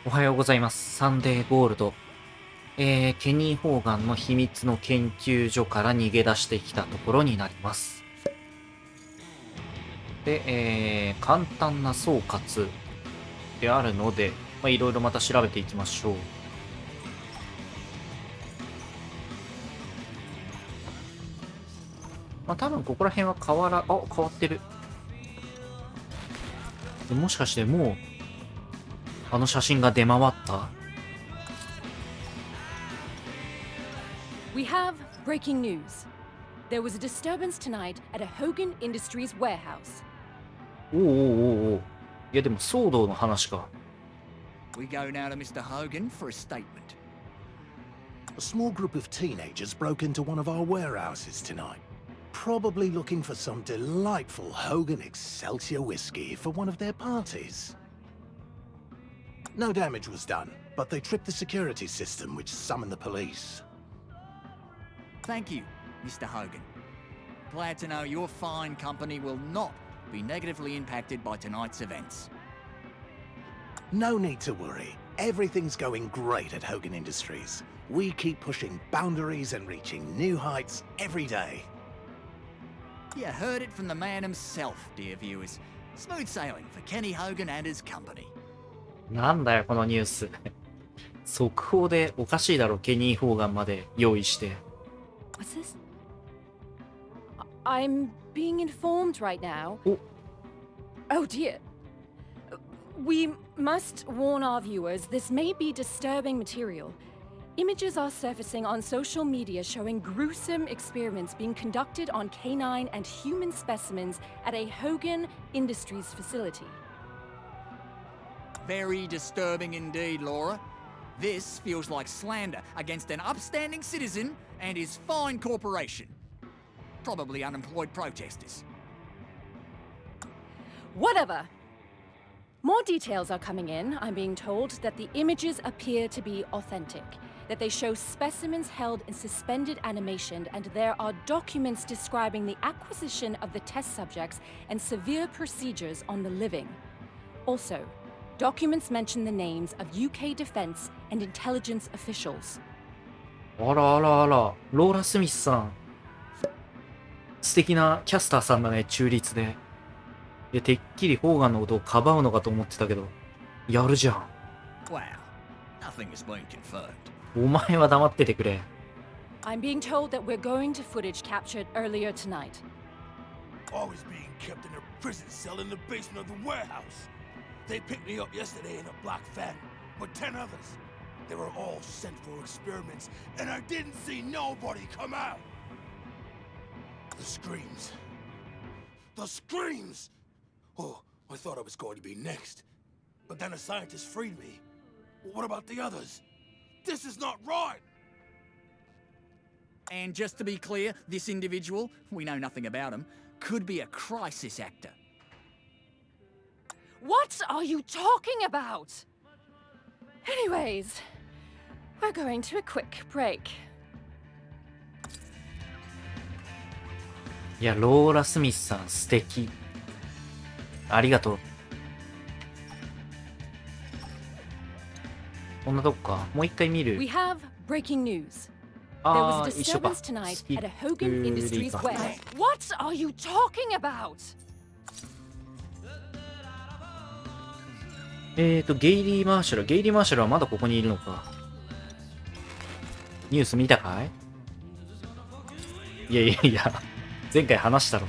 おはようございます。サンデーゴールド。ケニー・ホーガンの秘密の研究所から逃げ出してきたところになります。で、簡単な総括であるので、いろいろまた調べていきましょう。多分ここら辺は変わってる。もしかしてもう、あの写真が出回った？ We have breaking news. There was a disturbance tonight at a Hogan Industries warehouse. おうおうおうおう。いやでも騒動の話か。We go now to Mr. Hogan for a statement. A small group of teenagers broke into one of our warehouses tonight. Probably looking for some delightful Hogan Excelsior whiskey for one of their parties. No damage was done, but they tripped the security system, which summoned the police. Thank you, Mr. Hogan. Glad to know your fine company will not be negatively impacted by tonight's events. No need to worry. Everything's going great at Hogan Industries. We keep pushing boundaries and reaching new heights every day. You heard it from the man himself, dear viewers. Smooth sailing for Kenny Hogan and his company. なんだよこのニュース。速報でおかしいだろ、ケニー・ホーガンまで用意して。What's this? I'm being informed right now. Oh dear. We must warn our viewers, this may be disturbing material. Images are surfacing on social media showing gruesome experiments being conducted on canine and human specimens at a Hogan Industries facility. Very disturbing indeed, Laura. This feels like slander against an upstanding citizen and his fine corporation. Probably unemployed protesters. Whatever. More details are coming in. I'm being told that the images appear to be authentic, that they show specimens held in suspended animation, and there are documents describing the acquisition of the test subjects and severe procedures on the living. Also, documents mention the names of UK defense and intelligence officials. あらあらあら、ローラ・スミスさん。素敵なキャスターさんだね、中立で。いや、てっきりホーガンのことをかばうのかと思ってたけど、やるじゃん。Wow, nothing has been confirmed. お前は黙っててくれ。I'm being told that we're going to footage captured earlier tonight. I was being kept in a prison cell in the basement of the warehouse. They picked me up yesterday in a black van with 10 others. They were all sent for experiments, and I didn't see nobody come out. The screams. The screams! Oh, I thought I was going to be next. But then a scientist freed me. What about the others? This is not right! And just to be clear, this individual, we know nothing about him, could be a crisis actor. What are you talking about? Anyways, we're going to a quick break. いや、ローラ・スミスさん素敵。ありがとう。こんなとこか。もう一回見る。We have breaking news. There あ was あ、 a 一緒か。 disturbance tonight スキ at a ッ Hogan プ Industries リーか。 warehouse. What are you talking about? ゲイリー・マーシャル。ゲイリー・マーシャルはまだここにいるのか。ニュース見たかい？いやいやいや、前回話したろ。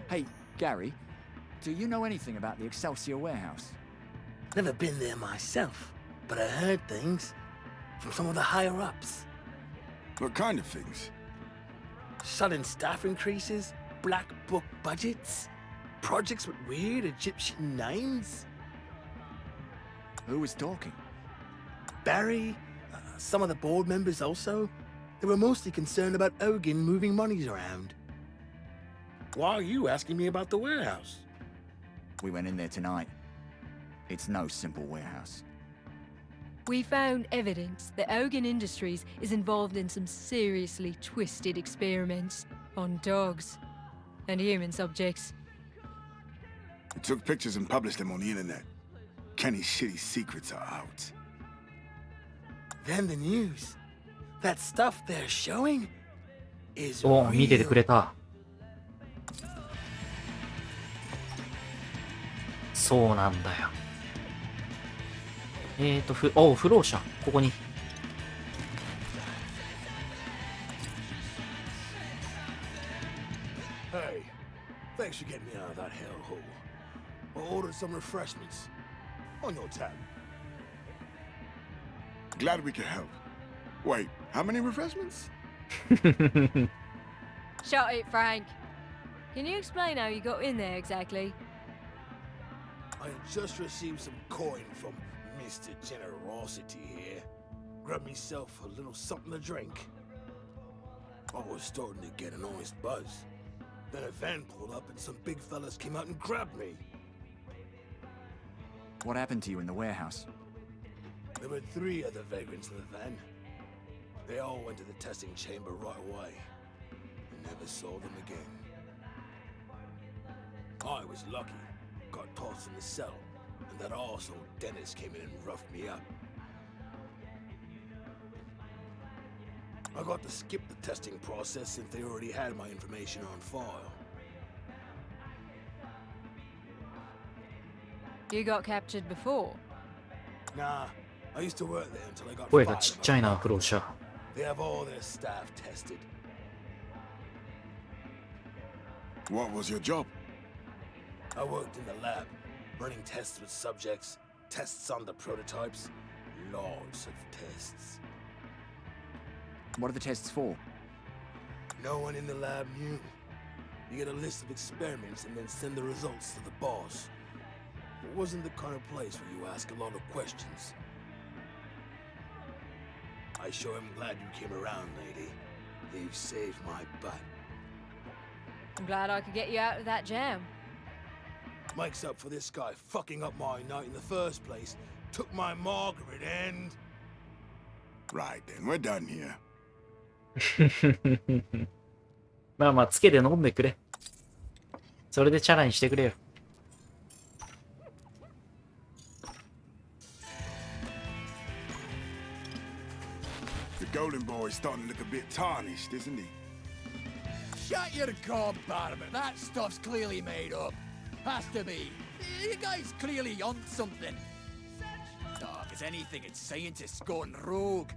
Hey, Gary, do you know anything about the Excelsior warehouse? Never been there myself, but I heard things from some of the higher ups. What kind of things? Sudden staff increases, black book budgets, projects with weird Egyptian names. Who was talking? Barry, some of the board members also. They were mostly concerned about Hogan moving monies around. Why are you asking me about the warehouse? We went in there tonight. It's no simple warehouse. We found evidence that Hogan Industries is involved in some seriously twisted experiments on dogs and human subjects. We took pictures and published them on the internet. Kenny's shitty secrets are out. Then the news. That stuff they're showing is お見ててくれた。そうなんだよ。不老者、ここに。Hey, thanks for getting me out of that hellhole. I ordered some refreshments. On your tab. Glad we could help. Wait, how many refreshments? Shut it, Frank. Can you explain how you got in there exactly? I had just received some coin from Mr. Generosity here. Grabbed myself a little something to drink. I was starting to get an honest buzz. Then a van pulled up and some big fellas came out and grabbed me. What happened to you in the warehouse? There were 3 other vagrants in the van. They all went to the testing chamber right away. I never saw them again. I was lucky. Got tossed in the cell, and that arsehole Dennis came in and roughed me up. I got to skip the testing process since they already had my information on file. You got captured before? Nah, I used to work there until I got 声 fired. がちっちゃいな、不老者。 They have all their staff tested. What was your job? I worked in the lab, running tests with subjects, tests on the prototypes, lots of tests. What are the tests for? No one in the lab knew. You get a list of experiments and then send the results to the boss. It wasn't the kind of place where you ask a lot of questions. I sure am glad you came around, lady. You saved my butt. I'm glad I could get you out of that jam. Mike's up for this guy fucking up my night in the first place. Took my Margaret and... Right then, we're done here. まあまあ、つけて飲んでくれ。それでチャラにしてくれよ。The golden boy's starting to look a bit tarnished, isn't he? Shut your gob, Barber. That stuff's clearly made up. Has to be. You guys clearly on something. Oh, if it's anything, it's scientists going rogue,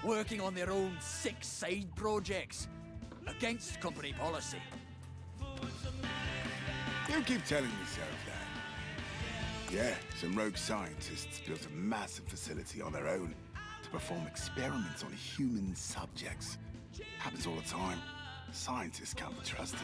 working on their own sick side projects against company policy. You keep telling yourself that. Yeah, some rogue scientists built a massive facility on their own to perform experiments on human subjects. Happens all the time. Scientists can't be trusted.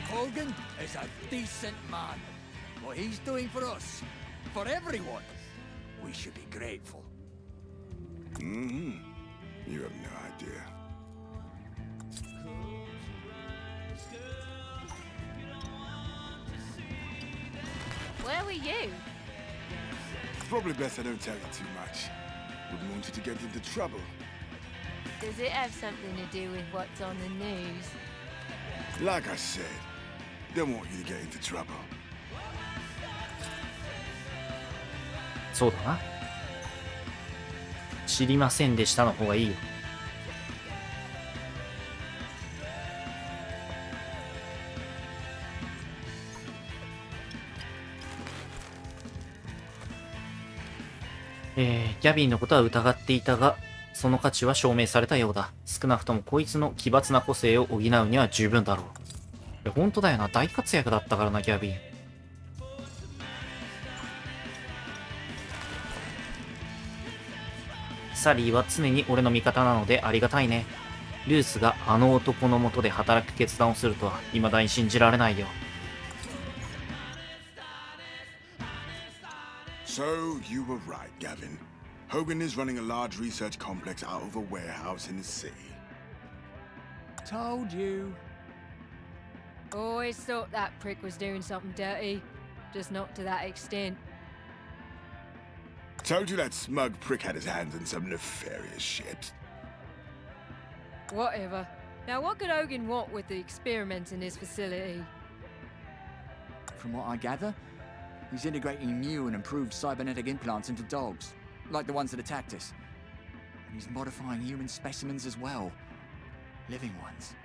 Hogan is a decent man. What he's doing for us, for everyone, we should be grateful. Mm-hmm. You have no idea. Where were you? It's probably best I don't tell you too much. Wouldn't want you to get into trouble. Does it have something to do with what's on the news? Like I said, don't want you to get into trouble. そうだな。知りませんでしたの方がいいよ。ギャビンのことは疑っていたが、その価値は証明されたようだ。少なくともこいつの奇抜な個性を補うには十分だろう。いや、本当だよな。大活躍だったからな、ギャビン。サリーは常に俺の味方なのでありがたいね。ルースがあの男の下で働く決断をするとは未だに信じられないよ。So, you were right, Gavin. Hogan is running a large research complex out of a warehouse in the city. Told you. Always thought that prick was doing something dirty, just not to that extent. Told you that smug prick had his hands in some nefarious shit. Whatever. Now, what could Hogan want with the experiments in his facility? From what I gather, He's integrating new and improved cybernetic implants into dogs, like the ones that attacked us. And he's modifying human specimens as well. Living ones.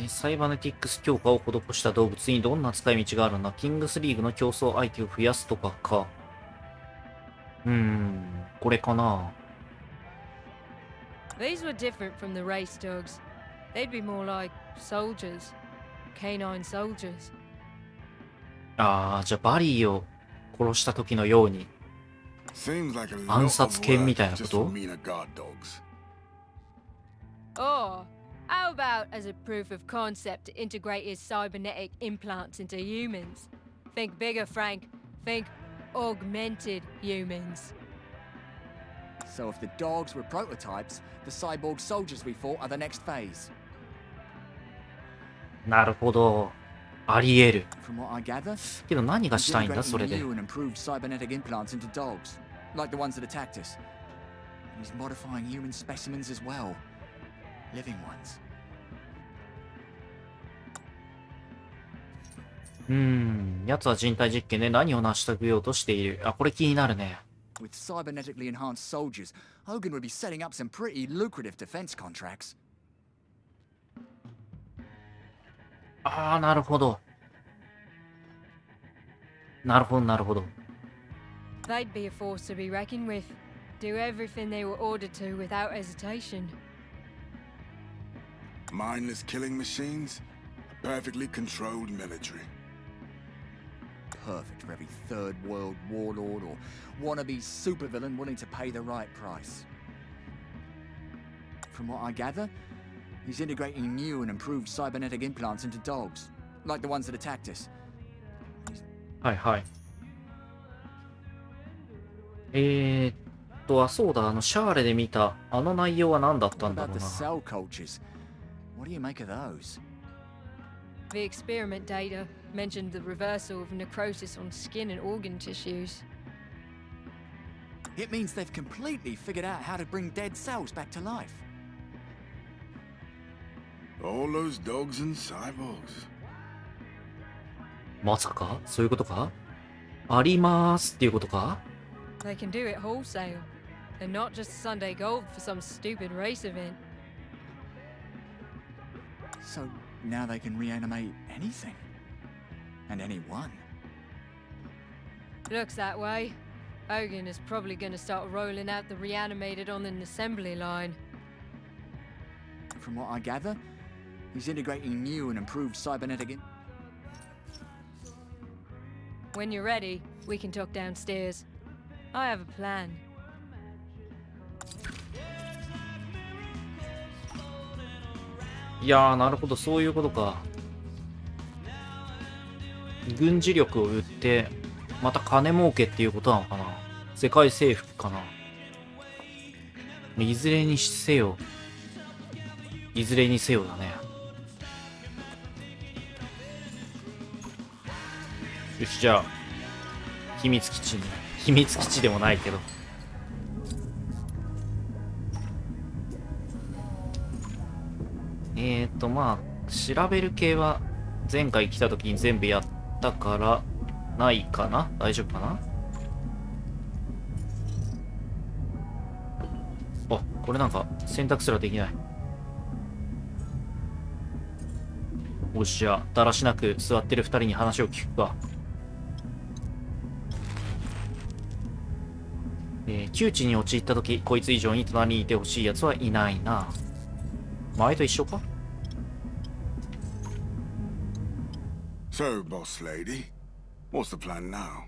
サイバネティックス強化を施した動物にどんな使い道があるんだ？キングスリーグの競争相手を増やすとかか。これかな。These were different from the race dogs. They'd be more like soldiers. Canine soldiers. ああ、じゃあバリーを殺した時のように Seems like a lot 暗 of 殺犬みたい work なこ just と for meaner guard dogs. Or, how about as a proof of concept to integrate his cybernetic implants into humans? Think bigger, Frank. Think augmented humans. So if the dogs were prototypes, the cyborg soldiers we fought are the next phase. なるほど。あり得る。 From what I gather, けど何が he's したいんだそれ integrating で。 new and improved cybernetic implants into dogs, like the ones that attacked us. And he's modifying human specimens as well. Living ones. 奴は人体実験で何を成し遂げようとしている。あ、これ気になるね。With cybernetically enhanced soldiers, Hogan would be setting up some pretty lucrative defense contracts. ああ、なるほど。なるほど、なるほど。They'd be a force to be reckoned with. Do everything they were ordered to without hesitation. Mindless killing machines, a perfectly controlled military. Perfect for every third world warlord or wannabe supervillain willing to pay the right price. From what I gather, he's integrating new and improved cybernetic implants into dogs, like the ones that attacked us. はいはい。そうだ、シャーレで見た、あの内容は何だったん What だ about ろう the な。 cell cultures? What do you make of those? The experiment data mentioned the reversal of necrosis on skin and organ tissues. It means they've completely figured out how to bring dead cells back to life. All those dogs and cyborgs. まさかそういうことか？ありますっていうことか？ They can do it wholesale, and not just Sunday gold for some stupid race event. So now they can reanimate anything. And anyone. Looks that way. Hogan is probably going to start rolling out the reanimated on an assembly line. From what I gather, he's integrating new and improved cybernetic. When you're ready, we can talk downstairs. I have a plan. いやー、なるほど、そういうことか。軍事力を売って、また金儲けっていうことなのかな。世界征服かな。いずれにせよ。いずれにせよだね。よし、じゃあ、秘密基地に。秘密基地でもないけど。まあ、調べる系は前回来た時に全部やったからないかな？大丈夫かな？あ、これなんか選択すらできない。おっしゃ、だらしなく座ってる二人に話を聞くか。窮地に陥った時、こいつ以上に隣にいてほしい奴はいないな。前と一緒か？ So, boss lady, what's the plan now?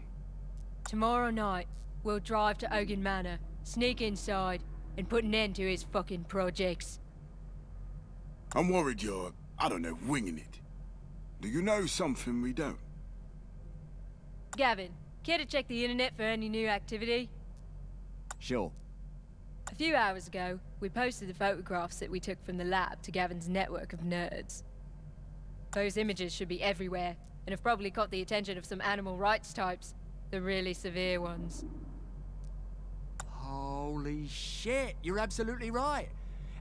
Tomorrow night, we'll drive to Ogan Manor, sneak inside, and put an end to his fucking projects. I'm worried you're, I don't know, winging it. Do you know something we don't? Gavin, care to check the internet for any new activity? Sure. A few hours ago, we posted the photographs that we took from the lab to Gavin's network of nerds. Those images should be everywhere, and have probably caught the attention of some animal rights types, the really severe ones. Holy shit, you're absolutely right.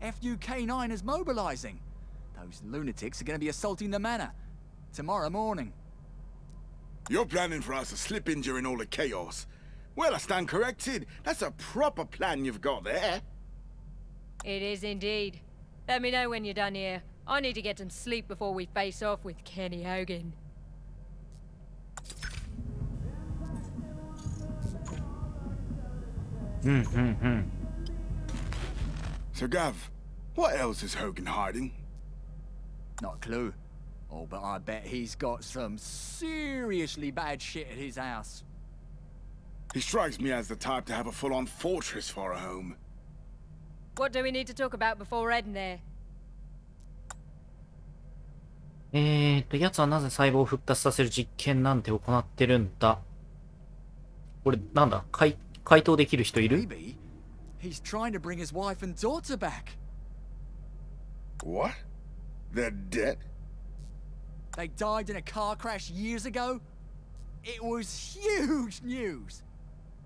FUK9 is mobilizing. Those lunatics are going to be assaulting the manor. tomorrow morning. You're planning for us to slip in during all the chaos. Well, I stand corrected. That's a proper plan you've got there. It is indeed. Let me know when you're done here. I need to get some sleep before we face off with Kenny Hogan. So, Gav, what else is Hogan hiding? Not a clue. Oh, but I bet he's got some seriously bad shit at his house. He strikes me as the type to have a full-on fortress for a home. What do we need to talk about before heading there? 奴はなぜ細胞を復活させる実験なんて行ってるんだ。これ、なんだ回答できる人いる？ Maybe he's trying to bring his wife and daughter back. What? They're dead? They died in a car crash years ago. It was huge news.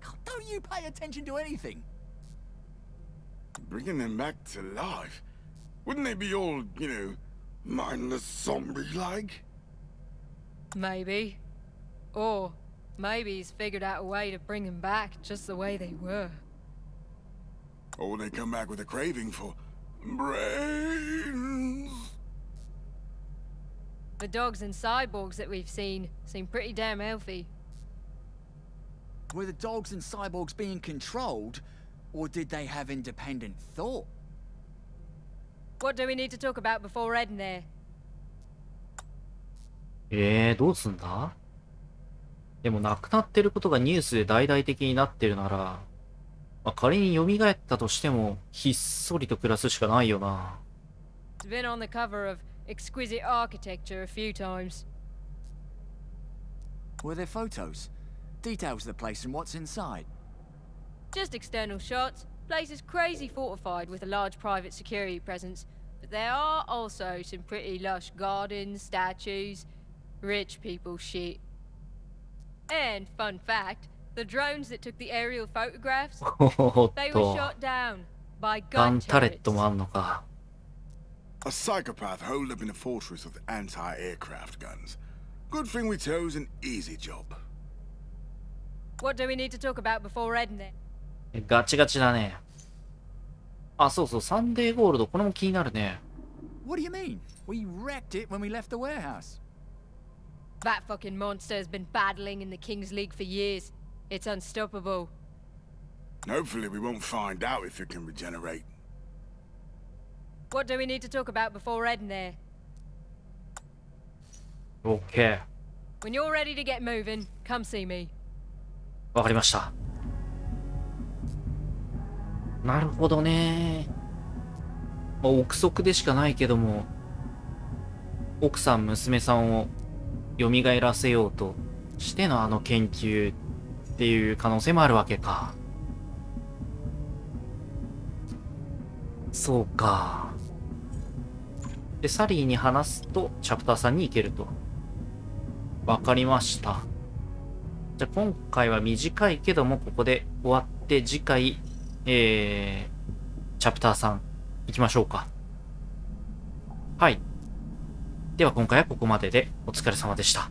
God, don't you pay attention to anything? Bringing them back to life? Wouldn't they be all, mindless zombie-like? Maybe. Or maybe he's figured out a way to bring them back just the way they were. Or they come back with a craving for brains? The dogs and cyborgs that we've seen seem pretty damn healthy. Were the dogs and cyborgs being controlled, or did they have independent thought? What do we need to talk about before heading there? どうすんだ？でも亡くなってることがニュースで大々的になってるなら、まあ、仮に蘇ったとしてもひっそりと暮らすしかないよな。It's been on the cover of Exquisite Architecture a few times. Were there photos? Details of the place and what's inside? Just external shots. Place is crazy fortified with a large private security presence. But there are also some pretty lush gardens, statues, rich people shit. And, fun fact, the drones that took the aerial photographs, おっ they were と、 shot down by ガン gun タレッ turrets. トもあんのか。A psychopath holed up in a fortress with anti-aircraft guns. Good thing we chose an easy job. What do we need to talk about before heading there? ガチガチだね。あ、そうそう、サンデーゴールド、これも気になるね。What do you mean? We wrecked it when we left the warehouse. That fucking monster has been battling in the King's League for years. It's unstoppable. Hopefully we won't find out if it can regenerate. What do we need to talk about before heading there? OK。When you're ready to get moving, come see me. わかりました。なるほどね。まあ、憶測でしかないけども、奥さん、娘さんを蘇らせようとしてのあの研究っていう可能性もあるわけか。そうか。で、サリーに話すと、チャプター3に行けると。わかりました。じゃあ今回は短いけども、ここで終わって、次回、チャプター3行きましょうか。はい。では今回はここまででお疲れ様でした。